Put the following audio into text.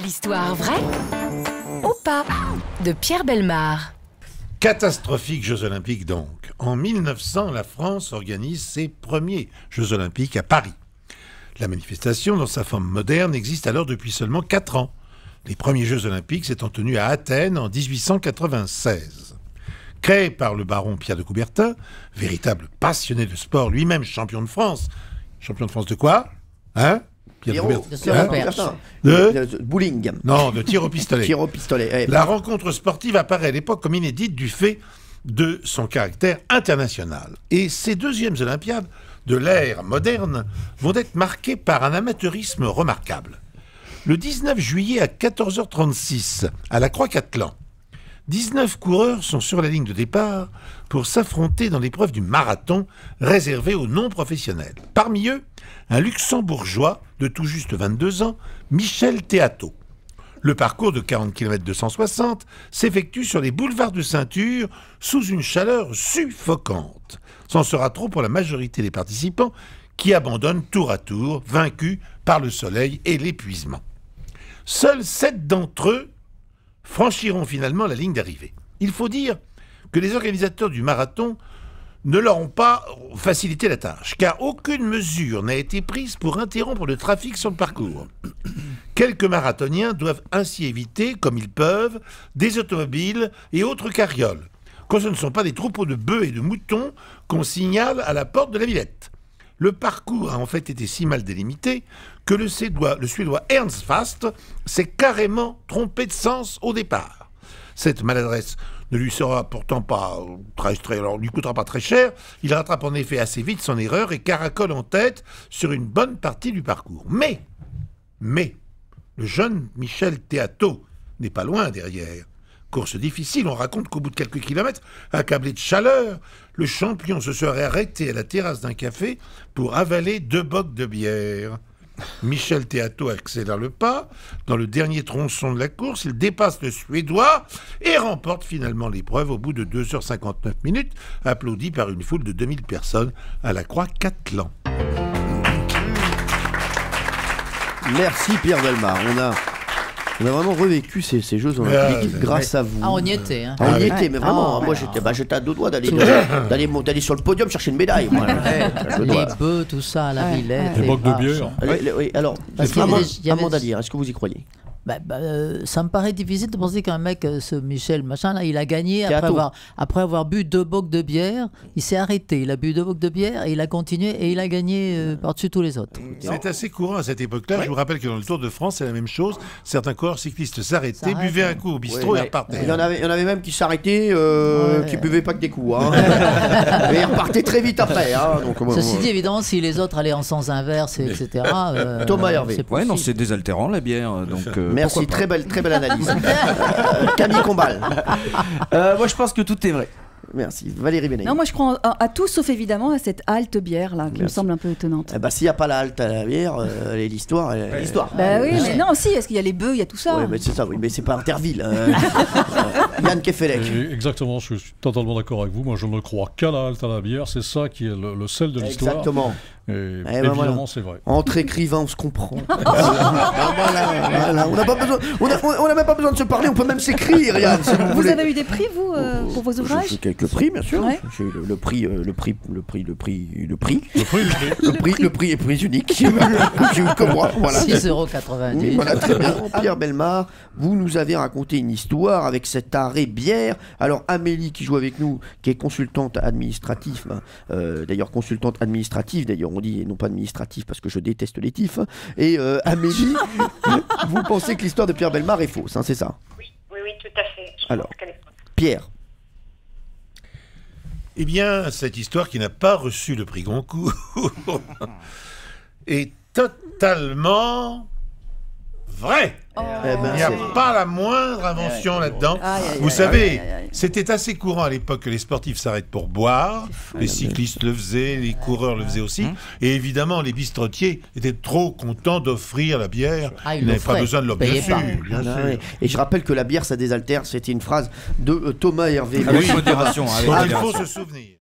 L'histoire vraie ou pas de Pierre Bellemare. Catastrophiques Jeux Olympiques donc. En 1900, la France organise ses premiers Jeux Olympiques à Paris. La manifestation, dans sa forme moderne, existe alors depuis seulement 4 ans. Les premiers Jeux Olympiques s'étant tenus à Athènes en 1896. Créé par le baron Pierre de Coubertin, véritable passionné de sport, lui-même champion de France. Champion de France de quoi? Hein? Pierre de Coubertin. De bowling. Non, de tir au pistolet. Tir au pistolet. La rencontre sportive apparaît à l'époque comme inédite du fait de son caractère international. Et ces deuxièmes Olympiades de l'ère moderne vont être marquées par un amateurisme remarquable. Le 19 juillet à 14h36, à la Croix-Cattelan, 19 coureurs sont sur la ligne de départ pour s'affronter dans l'épreuve du marathon réservée aux non-professionnels. Parmi eux, un luxembourgeois de tout juste 22 ans, Michel Théato. Le parcours de 40 km 260 s'effectue sur les boulevards de ceinture sous une chaleur suffocante. C'en sera trop pour la majorité des participants qui abandonnent tour à tour, vaincus par le soleil et l'épuisement. Seuls 7 d'entre eux franchiront finalement la ligne d'arrivée. Il faut dire que les organisateurs du marathon ne leur ont pas facilité la tâche, car aucune mesure n'a été prise pour interrompre le trafic sur le parcours. Quelques marathoniens doivent ainsi éviter, comme ils peuvent, des automobiles et autres carrioles, quand ce ne sont pas des troupeaux de bœufs et de moutons qu'on signale à la porte de la Villette. Le parcours a en fait été si mal délimité que le Suédois Ernst Fast s'est carrément trompé de sens au départ. Cette maladresse ne lui sera pourtant pas lui coûtera pas très cher. Il rattrape en effet assez vite son erreur et caracole en tête sur une bonne partie du parcours. Mais, le jeune Michel Théato n'est pas loin derrière. Course difficile, on raconte qu'au bout de quelques kilomètres, accablé de chaleur, le champion se serait arrêté à la terrasse d'un café pour avaler 2 bocs de bière. Michel Théato accélère le pas. Dans le dernier tronçon de la course, il dépasse le Suédois et remporte finalement l'épreuve au bout de 2h59 minutes, applaudi par une foule de 2000 personnes à la Croix-Cattelan. Merci Pierre Bellemare. On a vraiment revécu ces Jeux Olympiques grâce à vous. Ah, on y était. Hein. On y était, mais vraiment. Moi, j'étais à 2 doigts d'aller sur le podium chercher une médaille. Moi. Les bœufs, tout ça, à la Villette. Les bocs de bière. Alors, Amanda Lear, est-ce que vous y croyez? Ça me paraît difficile de penser qu'un mec, ce Michel machin là, il a gagné après avoir bu 2 bocs de bière. Il s'est arrêté, il a bu 2 bocs de bière et il a continué et il a gagné par-dessus tous les autres. C'est assez courant à cette époque-là. Ouais. Je vous rappelle que dans le Tour de France, c'est la même chose. Certains coureurs cyclistes s'arrêtaient, buvaient un coup au bistrot et repartaient. Il y en avait même qui s'arrêtaient, qui buvaient pas que des coups. Hein. Et ils repartaient très vite après. Hein. Donc, ceci dit, évidemment, si les autres allaient en sens inverse, etc. Thomas Hervé. Ouais, non, c'est désaltérant la bière. Donc, merci, très belle analyse. Camille Combal. Moi, je pense que tout est vrai. Merci. Valérie Bénet. Non, moi je crois à tout sauf évidemment à cette halte bière là qui me semble un peu étonnante. S'il n'y a pas la halte à la bière, l'histoire. Oui, mais non, si, est-ce qu'il y a les bœufs, il y a tout ça. Oui, mais c'est ça, mais c'est pas Interville. Yann Kefelec. Exactement, je suis totalement d'accord avec vous. Moi, je ne crois qu'à la halte à la bière. C'est ça qui est le sel de l'histoire. Exactement. Et évidemment, c'est vrai. Entre écrivains, on se comprend. Voilà. On n'a même pas besoin de se parler, on peut même s'écrire, Yann. Si vous avez eu des prix, vous, pour vos ouvrages? J'ai quelques prix, bien sûr. Ouais. J'ai le prix est prix unique. J'ai eu comme moi. Voilà. 6,90 €. Voilà, très bien. Pierre Bellemare, vous nous avez raconté une histoire avec cet arrêt bière. Alors, Amélie, qui joue avec nous, qui est consultante administrative, d'ailleurs, on dit, et non pas administratif, parce que je déteste les tifs. Et Amélie, vous pensez que l'histoire de Pierre Bellemare est fausse, hein, c'est ça? Oui, tout à fait. Alors, Pierre. Eh bien, cette histoire qui n'a pas reçu le prix Goncourt est totalement vraie. Il n'y a pas la moindre invention là-dedans. Vous savez, c'était assez courant à l'époque que les sportifs s'arrêtent pour boire. Les cyclistes le faisaient, les coureurs le faisaient aussi. Et évidemment, les bistrotiers étaient trop contents d'offrir la bière. Ils n'avaient pas besoin de leur bien sûr. Et je rappelle que la bière, ça désaltère. C'était une phrase de Thomas Hervé. Avec modération. Il faut se souvenir.